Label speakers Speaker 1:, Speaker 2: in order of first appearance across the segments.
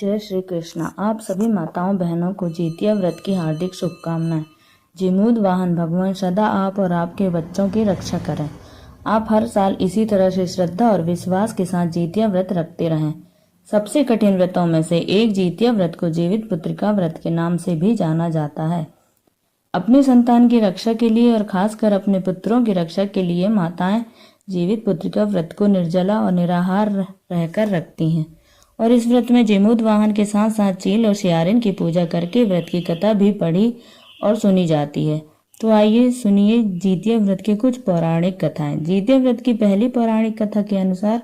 Speaker 1: जय श्री कृष्णा। आप सभी माताओं बहनों को जितिया व्रत की हार्दिक शुभकामनाएं। जिमूद वाहन भगवान सदा आप और आपके बच्चों की रक्षा करें। आप हर साल इसी तरह से श्रद्धा और विश्वास के साथ जितिया व्रत रखते रहें। सबसे कठिन व्रतों में से एक जितिया व्रत को जीवित पुत्रिका व्रत के नाम से भी जाना जाता है। अपनी संतान की रक्षा के लिए और खासकर अपने पुत्रों की रक्षा के लिए माताएं जीवित पुत्रिका व्रत को निर्जला और निराहार रहकर रखती हैं और इस व्रत में जिमूद वाहन के साथ साथ चील और शियारिन की पूजा करके व्रत की कथा भी पढ़ी और सुनी जाती है। तो आइए सुनिए जितिया व्रत की कुछ पौराणिक कथाएं। जितिया व्रत की पहली पौराणिक कथा के अनुसार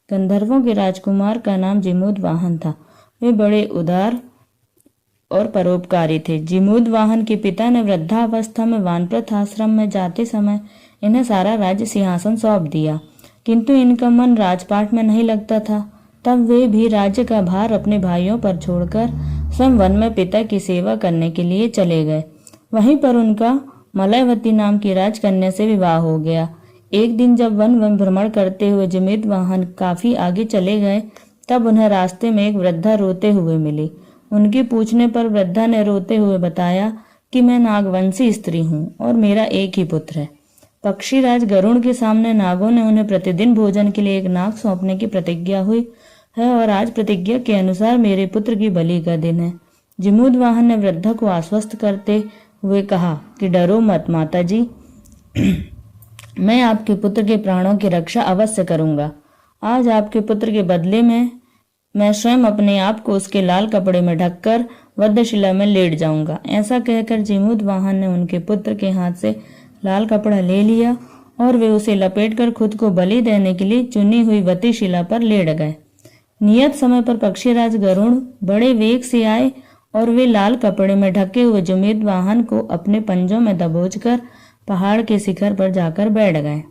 Speaker 1: गंधर्वों के राजकुमार का नाम जिमूद वाहन था। वे बड़े उदार और परोपकारी थे। जिमूद वाहन के पिता ने वृद्धावस्था में वानप्रस्थ आश्रम में जाते समय इन्हें सारा राज्य सिंहासन सौंप दिया, किंतु इनका मन राजपाट में नहीं लगता था। तब वे भी राज्य का भार अपने भाइयों पर छोड़कर स्वयं वन में पिता की सेवा करने के लिए चले गए। वहीं पर उनका मलयवती नाम की राजकन्या से विवाह हो गया। एक दिन जब वन भ्रमण करते हुए जिमूद वाहन काफी आगे चले गए, तब उन्हें रास्ते में एक वृद्धा रोते हुए मिली। उनके पूछने पर वृद्धा ने रोते हुए बताया कि मैं नागवंशी स्त्री हूँ और मेरा एक ही पुत्र है। पक्षीराज गरुड़ के सामने नागों ने उन्हें प्रतिदिन भोजन के लिए एक नाग सौंपने की प्रतिज्ञा हुई है और आज प्रतिज्ञा के अनुसार मेरे पुत्र की बलि का दिन है। जिमूद वाहन ने वृद्धा को आश्वस्त करते हुए कहा कि डरो मत माता जी, मैं आपके पुत्र के प्राणों की रक्षा अवश्य करूंगा। आज आपके पुत्र के बदले में मैं स्वयं अपने आप को उसके लाल कपड़े में ढककर वधशिला में लेट जाऊंगा। ऐसा कहकर जिमूद वाहन ने उनके पुत्र के हाथ से लाल कपड़ा ले लिया और वे उसे लपेटकर खुद को बलि देने के लिए चुनी हुई वधशिला पर लेट गए। नियत समय पर पक्षीराज गरुड़ बड़े वेग से आए और वे लाल कपड़े में ढके हुए जिमूद वाहन को अपने पंजों में दबोचकर पहाड़ के शिखर पर जाकर बैठ गए।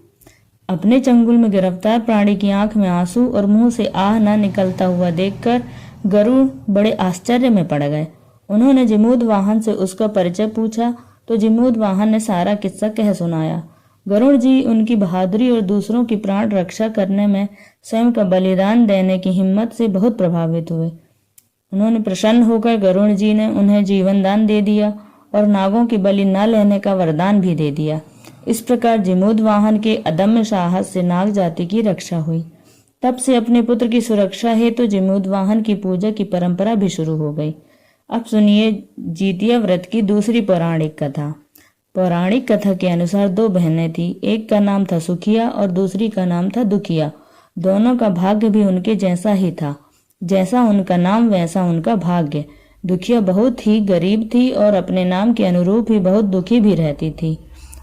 Speaker 1: अपने चंगुल में गिरफ्तार प्राणी की आंख में आंसू और मुंह से आह न निकलता हुआ देखकर गरुड़ बड़े आश्चर्य में पड़ गए। उन्होंने जिमूद वाहन से उसका परिचय पूछा तो जिमूद वाहन ने सारा किस्सा कह सुनाया। गरुड़ जी उनकी बहादुरी और दूसरों की प्राण रक्षा करने में स्वयं का बलिदान देने की हिम्मत से बहुत प्रभावित हुए। उन्होंने प्रसन्न होकर गरुड़ जी ने उन्हें जीवन दान दे दिया और नागों की बलि न लेने का वरदान भी दे दिया। इस प्रकार जिमूद वाहन के अदम्य साहस से नाग जाति की रक्षा हुई। तब से अपने पुत्र की सुरक्षा हेतु जिमूद वाहन की पूजा की परंपरा भी शुरू हो गई। अब सुनिए जितिया व्रत की दूसरी पौराणिक कथा। पौराणिक कथा के अनुसार दो बहनें थी। एक का नाम था सुखिया और दूसरी का नाम था दुखिया। दोनों का भाग्य भी उनके जैसा ही था। जैसा उनका नाम वैसा उनका भाग्य। दुखिया बहुत ही गरीब थी और अपने नाम के अनुरूप ही बहुत दुखी भी रहती थी।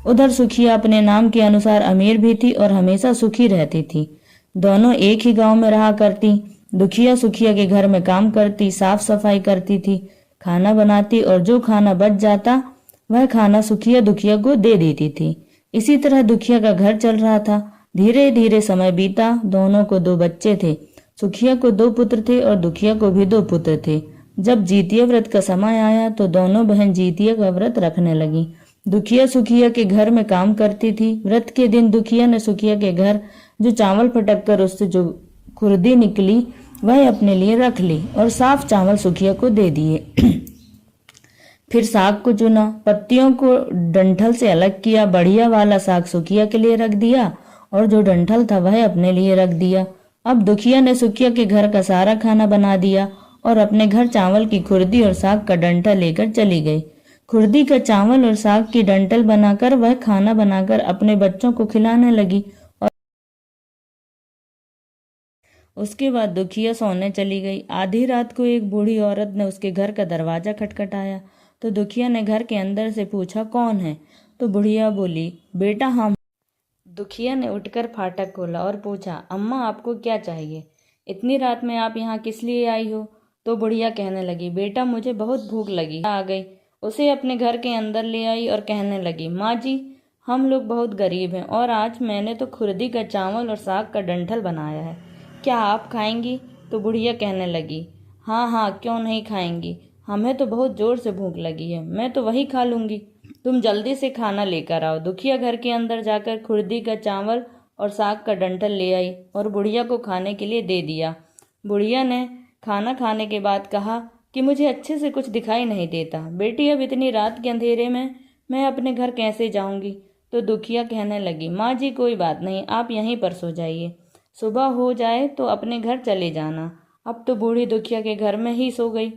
Speaker 1: उधर सुखिया अपने नाम के अनुसार अमीर भी थी और हमेशा सुखी रहती थी। दोनों एक ही गांव में रहा करती। दुखिया सुखिया के घर में काम करती, साफ सफाई करती थी, खाना बनाती और जो खाना बच जाता वह खाना सुखिया दुखिया को दे देती थी। इसी तरह दुखिया का घर चल रहा था। धीरे धीरे समय बीता। दोनों को दो बच्चे थे। सुखिया को दो पुत्र थे और दुखिया को भी दो पुत्र थे। जब जितिया व्रत का समय आया तो दोनों बहन जितिया का व्रत रखने लगी। दुखिया सुखिया के घर में काम करती थी। व्रत के दिन दुखिया ने सुखिया के घर जो चावल फटक कर उससे जो खुरदी निकली वह अपने लिए रख ली और साफ चावल सुखिया को दे दिए। फिर साग को चुना, पत्तियों को डंठल से अलग किया। बढ़िया वाला साग सुखिया के लिए रख दिया और जो डंठल था वह अपने लिए रख दिया। अब दुखिया ने सुखिया के घर का सारा खाना बना दिया और अपने घर चावल की खुरदी और साग का डंठल लेकर चली गई। खुरदी का चावल और साग की डंठल बनाकर वह खाना बनाकर अपने बच्चों को खिलाने लगी और उसके बाद दुखिया सोने चली गई। आधी रात को एक बूढ़ी औरत ने उसके घर का दरवाजा खटखटाया तो दुखिया ने घर के अंदर से पूछा कौन है, तो बुढ़िया बोली बेटा हम। दुखिया ने उठकर फाटक खोला और पूछा अम्मा आपको क्या चाहिए, इतनी रात में आप यहाँ किस लिए आई हो। तो बुढ़िया कहने लगी बेटा मुझे बहुत भूख लगी आ गई। उसे अपने घर के अंदर ले आई और कहने लगी माँ जी हम लोग बहुत गरीब हैं और आज मैंने तो खुरदी का चावल और साग का डंठल बनाया है, क्या आप खाएंगी। तो बुढ़िया कहने लगी हाँ हाँ क्यों नहीं खाएंगी, हमें तो बहुत जोर से भूख लगी है, मैं तो वही खा लूंगी, तुम जल्दी से खाना लेकर आओ। दुखिया घर के अंदर जाकर खुरदी का चावल और साग का डंठल ले आई और बुढ़िया को खाने के लिए दे दिया। बुढ़िया ने खाना खाने के बाद कहा कि मुझे अच्छे से कुछ दिखाई नहीं देता। बेटी, अब इतनी रात के अंधेरे में मैं अपने घर कैसे जाऊंगी? तो दुखिया कहने लगी, माँ जी कोई बात नहीं, आप यहीं पर सो जाइए, सुबह हो जाए तो अपने घर चले जाना। अब तो बूढ़ी दुखिया के घर में ही सो गई।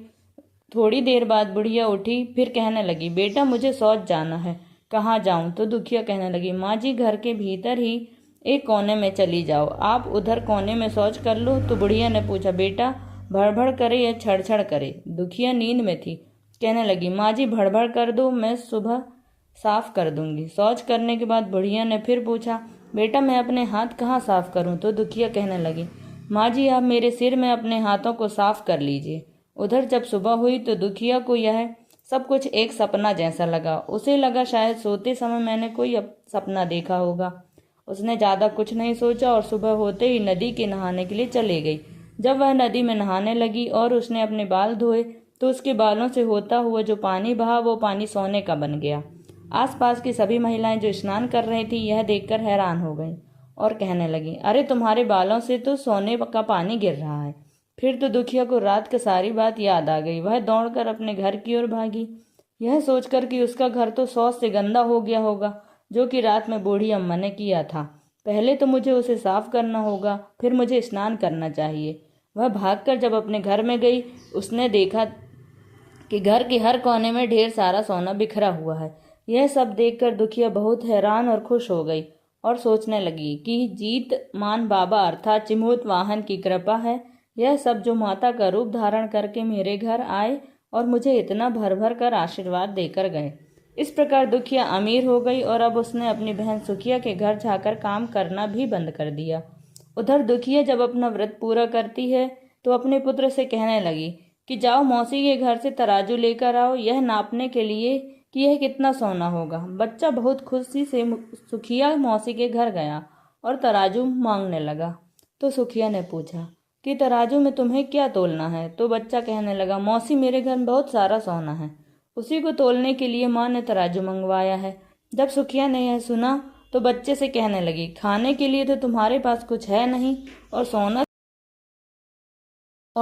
Speaker 1: थोड़ी देर बाद बुढ़िया उठी, फिर कहने लगी, बेटा मुझे शौच जाना है, कहाँ जाऊं? तो दुखिया कहने लगी, माँ जी घर के भीतर ही एक कोने में चली जाओ, आप उधर कोने में शौच कर लो। तो बुढ़िया ने पूछा, बेटा भड़भड़ करे या छड़छड़ करे? दुखिया नींद में थी, कहने लगी, माँ जी भड़भड़ कर दो, मैं सुबह साफ कर दूंगी। शौच करने के बाद बुढ़िया ने फिर पूछा, बेटा मैं अपने हाथ कहाँ साफ करूं? तो दुखिया कहने लगी, माँ जी आप मेरे सिर में अपने हाथों को साफ कर लीजिए। उधर जब सुबह हुई तो दुखिया को यह सब कुछ एक सपना जैसा लगा। उसे लगा शायद सोते समय मैंने कोई सपना देखा होगा। उसने ज्यादा कुछ नहीं सोचा और सुबह होते ही नदी के नहाने के लिए चली गई। जब वह नदी में नहाने लगी और उसने अपने बाल धोए तो उसके बालों से होता हुआ जो पानी बहा वो पानी सोने का बन गया। आसपास की सभी महिलाएं जो स्नान कर रही थी यह देखकर हैरान हो गईं और कहने लगी, अरे तुम्हारे बालों से तो सोने का पानी गिर रहा है। फिर तो दुखिया को रात की सारी बात याद आ गई। वह दौड़कर अपने घर की ओर भागी, यह सोचकर कि उसका घर तो शौच से गंदा हो गया होगा, जो कि रात में बूढ़ी अम्मा ने किया था। पहले तो मुझे उसे साफ करना होगा, फिर मुझे स्नान करना चाहिए। वह भागकर जब अपने घर में गई, उसने देखा कि घर के हर कोने में ढेर सारा सोना बिखरा हुआ है। यह सब देखकर दुखिया बहुत हैरान और खुश हो गई और सोचने लगी कि जीत मान बाबा अर्थात चिमोत वाहन की कृपा है। यह सब जो माता का रूप धारण करके मेरे घर आए और मुझे इतना भर भर कर आशीर्वाद देकर गए। इस प्रकार दुखिया अमीर हो गई और अब उसने अपनी बहन सुखिया के घर जाकर काम करना भी बंद कर दिया। उधर दुखिया जब अपना व्रत पूरा करती है तो अपने पुत्र से कहने लगी कि जाओ मौसी के घर से तराजू लेकर आओ, यह नापने के लिए कि यह कितना सोना होगा। बच्चा बहुत खुशी से सुखिया मौसी के घर गया और तराजू मांगने लगा। तो सुखिया ने पूछा कि तराजू में तुम्हें क्या तोलना है? तो बच्चा कहने लगा, मौसी मेरे घर में बहुत सारा सोना है, उसी को तोलने के लिए माँ ने तराजू मंगवाया है। जब सुखिया ने यह सुना तो बच्चे से कहने लगी, खाने के लिए तो तुम्हारे पास कुछ है नहीं और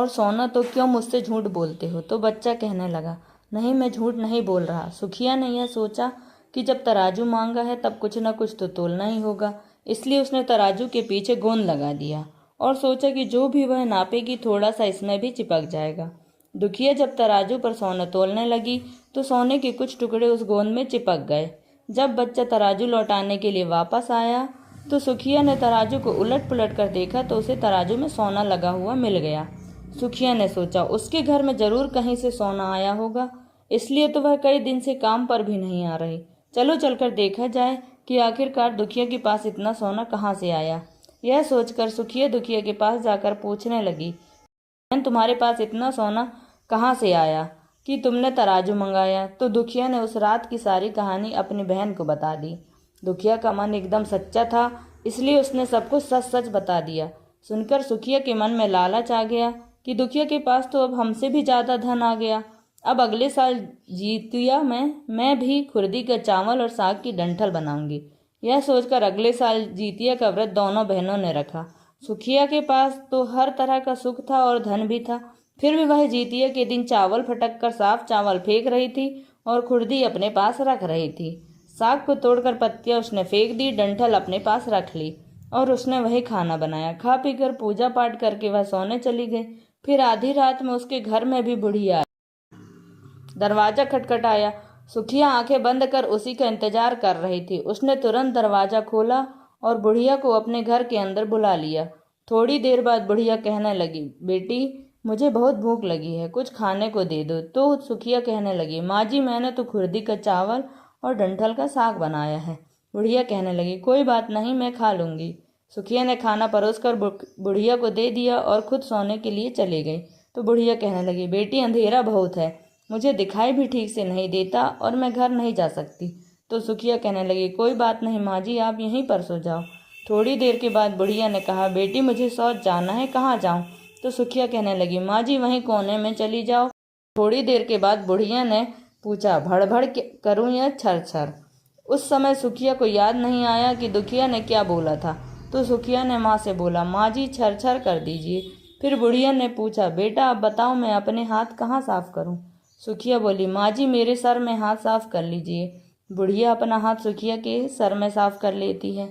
Speaker 1: सोना तो क्यों मुझसे झूठ बोलते हो? तो बच्चा कहने लगा, नहीं मैं झूठ नहीं बोल रहा। सुखिया ने यह सोचा कि जब तराजू मांगा है तब कुछ न कुछ तो तोलना ही होगा, इसलिए उसने तराजू के पीछे गोंद लगा दिया और सोचा कि जो भी वह नापेगी थोड़ा सा इसमें भी चिपक जाएगा। दुखिया जब तराजू पर सोना तोलने लगी तो सोने के कुछ टुकड़े उस गोंद में चिपक गए। जब बच्चा तराजू लौटाने के लिए वापस आया तो सुखिया ने तराजू को उलट पुलट कर देखा तो उसे तराजू में सोना लगा हुआ मिल गया। सुखिया ने सोचा उसके घर में जरूर कहीं से सोना आया होगा, इसलिए तो वह कई दिन से काम पर भी नहीं आ रही। चलो चलकर देखा जाए कि आखिरकार दुखिया के पास इतना सोना कहाँ से आया। यह सोचकर सुखिया दुखिया के पास जाकर पूछने लगी, बहन तुम्हारे पास इतना सोना कहाँ से आया कि तुमने तराजू मंगाया? तो दुखिया ने उस रात की सारी कहानी अपनी बहन को बता दी। दुखिया का मन एकदम सच्चा था, इसलिए उसने सब कुछ सच सच बता दिया। सुनकर सुखिया के मन में लालच आ गया कि दुखिया के पास तो अब हमसे भी ज्यादा धन आ गया। अब अगले साल जीतिया में मैं भी खुर्दी का चावल और साग की डंठल बनाऊंगी। यह सोचकर अगले साल जीतिया का व्रत दोनों बहनों ने रखा। सुखिया के पास तो हर तरह का सुख था और धन भी था, फिर भी वह जीतिया के दिन चावल फटक कर साफ चावल फेंक रही थी और खुर्दी अपने पास रख रही थी। साग को तोड़कर पत्तियां उसने फेंक दी, डंठल अपने पास रख ली और उसने वही खाना बनाया। खा पी कर पूजा पाठ करके वह सोने चली गई। फिर आधी रात में उसके घर में भी बुढ़िया आई। दरवाजा खटखटाया। सुखिया आंखें बंद कर उसी का इंतजार कर रही थी। उसने तुरंत दरवाजा खोला और बुढ़िया को अपने घर के अंदर बुला लिया। थोड़ी देर बाद बुढ़िया कहने लगी, बेटी मुझे बहुत भूख लगी है, कुछ खाने को दे दो। तो सुखिया कहने लगी, माँ जी मैंने तो खुर्दी का चावल और डंठल का साग बनाया है। बुढ़िया कहने लगी, कोई बात नहीं मैं खा लूंगी। सुखिया ने खाना परोसकर बुढ़िया को दे दिया और खुद सोने के लिए चली गई। तो बुढ़िया कहने लगी, बेटी अंधेरा बहुत है, मुझे दिखाई भी ठीक से नहीं देता और मैं घर नहीं जा सकती। तो सुखिया कहने लगी, कोई बात नहीं माँ जी आप यहीं पर सो जाओ। थोड़ी देर के बाद बुढ़िया ने कहा, बेटी मुझे शौच जाना है, कहाँ जाऊँ? तो सुखिया कहने लगी, माँ जी वहीं कोने में चली जाओ। थोड़ी देर के बाद बुढ़िया ने पूछा, भड़भड़ करूं या छरछर? उस समय सुखिया को याद नहीं आया कि दुखिया ने क्या बोला था। तो सुखिया ने माँ से बोला, माँ जी छरछर कर दीजिए। फिर बुढ़िया ने पूछा, बेटा अब बताओ मैं अपने हाथ कहाँ साफ करूं? सुखिया बोली, माँ जी मेरे सर में हाथ साफ कर लीजिए। बुढ़िया अपना हाथ सुखिया के सर में साफ कर लेती है।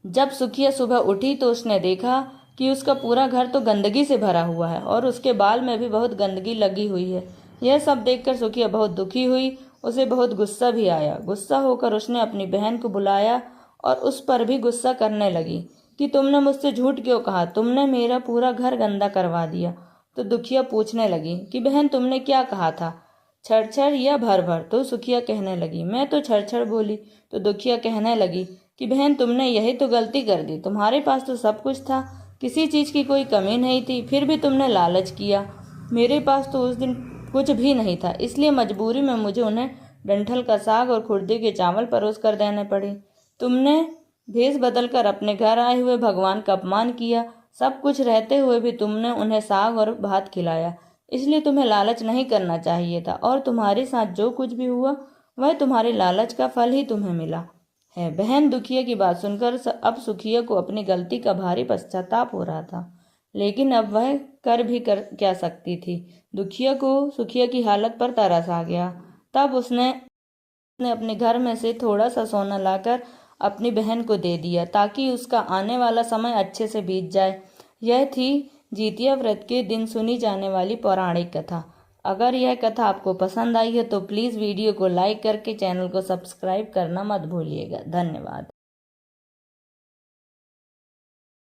Speaker 1: जब सुखिया सुबह उठी तो उसने देखा कि उसका पूरा घर तो गंदगी से भरा हुआ है और उसके बाल में भी बहुत गंदगी लगी हुई है। यह सब देखकर सुखिया बहुत दुखी हुई। उसे बहुत गुस्सा भी आया। गुस्सा होकर उसने अपनी बहन को बुलाया और उस पर भी गुस्सा करने लगी कि तुमने मुझसे झूठ क्यों कहा, तुमने मेरा पूरा घर गंदा करवा दिया। तो दुखिया पूछने लगी कि बहन तुमने क्या कहा था, छड़ या भर भर? तो सुखिया कहने लगी, मैं तो छड़ बोली। तो दुखिया कहने लगी कि बहन तुमने यही तो गलती कर दी, तुम्हारे पास तो सब कुछ था, किसी चीज की कोई कमी नहीं थी, फिर भी तुमने लालच किया। मेरे पास तो उस दिन कुछ भी नहीं था, इसलिए मजबूरी में मुझे उन्हें डंठल का साग और खुर्दे के चावल परोस कर देने पड़े। तुमने भेष बदलकर अपने घर आए हुए भगवान का अपमान किया। सब कुछ रहते हुए भी तुमने उन्हें साग और भात खिलाया, इसलिए तुम्हें लालच नहीं करना चाहिए था और तुम्हारे साथ जो कुछ भी हुआ वह तुम्हारे लालच का फल ही तुम्हें मिला है। बहन दुखिया की बात सुनकर अब सुखिया को अपनी गलती का भारी पश्चाताप हो रहा था, लेकिन अब वह कर क्या सकती थी। दुखिया को सुखिया की हालत पर तरस आ गया। तब उसने अपने घर में से थोड़ा सा सोना लाकर अपनी बहन को दे दिया ताकि उसका आने वाला समय अच्छे से बीत जाए। यह थी जितिया व्रत के दिन सुनी जाने वाली पौराणिक कथा। अगर यह कथा आपको पसंद आई है तो प्लीज़ वीडियो को लाइक करके चैनल को सब्सक्राइब करना मत भूलिएगा। धन्यवाद।